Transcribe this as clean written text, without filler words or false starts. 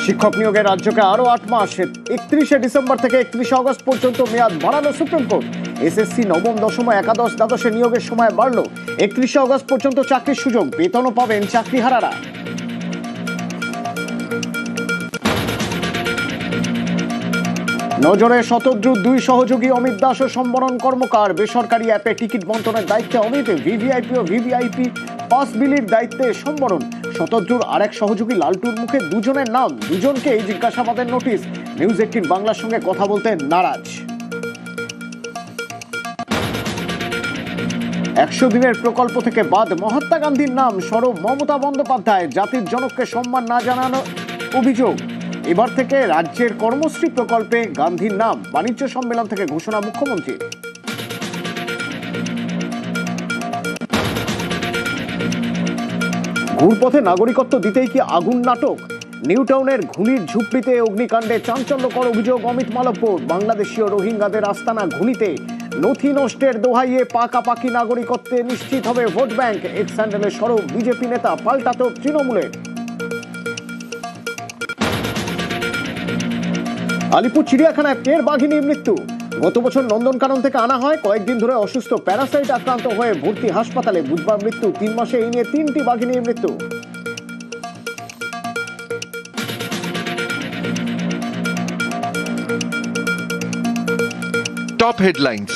শিক্ষক নিয়োগে রাজ্যকে আরো 8 মাস 31শে ডিসেম্বর থেকে 31শে আগস্ট পর্যন্ত মেয়াদ বাড়ালো সুপ্রিম কোর্ট। এসএসসি নবম দশম একাদশ দ্বাদশে নিয়োগের সময় বাড়লো 31শে আগস্ট পর্যন্ত চাকরির সুযোগ, বেতনও পাবেন চাকরিহারারা। নজরে শতদ্রুর 2 সহযোগী অমিত দাস ও সম্বরণ কর্মকার। বেসরকারি অ্যাপে টিকিট বন্টনের দায়িত্বে অমিত, ভিভিআইপি ও ভিভিআইপি পাস বিলির দায়িত্বে সম্বরণ। শতদ্রুর আরেক সহযোগী লালটুর মুখে দুজনের নাম, দুজনকেই জিজ্ঞাসাবাদের নোটিশ। নিউজ 18 বাংলার সঙ্গে কথা বলতে নারাজ। 100 দিনের প্রকল্প থেকে বাদ মহাত্মা গান্ধীর নাম সরব মমতা বন্দ্যোপাধ্যায়। জাতির জনককে সম্মান না জানানো অভিযোগ। এবার থেকে রাজ্যের কর্মশ্রী প্রকল্পে গান্ধীর নাম। বাণিজ্য সম্মেলন থেকে ঘোষণা মুখ্যমন্ত্রী। ঘুরপথে নাগরিকত্ব দিতেই কি আগুন নাটক? নিউ টাউনের ঘুনির ঝুপড়িতে অগ্নিকাণ্ডে চাঞ্চল্যকর অভিযোগ অমিত মালব্যর। বাংলাদেশীয় রোহিঙ্গাদের আস্তানা ঘুনিতে নথি নষ্টের দোহাইয়ে পাকাপাকি নাগরিকত্বে নিশ্চিত হবে ভোট ব্যাংক। এক্স হ্যান্ডেলে সরব বিজেপি নেতা, পাল্টাতো তৃণমূলের। আলিপুর চিড়িয়াখানায় ফের বাঘিনীর মৃত্যু। গত বছর নন্দনকানন থেকে আনা হয়, কয়েকদিন ধরে অসুস্থ প্যারাসাইট আক্রান্ত হয়ে ভর্তি হাসপাতালে। বুধবার মৃত্যু। 3 মাসে এই নিয়ে 3টি বাঘিনীর মৃত্যু। Top headlines.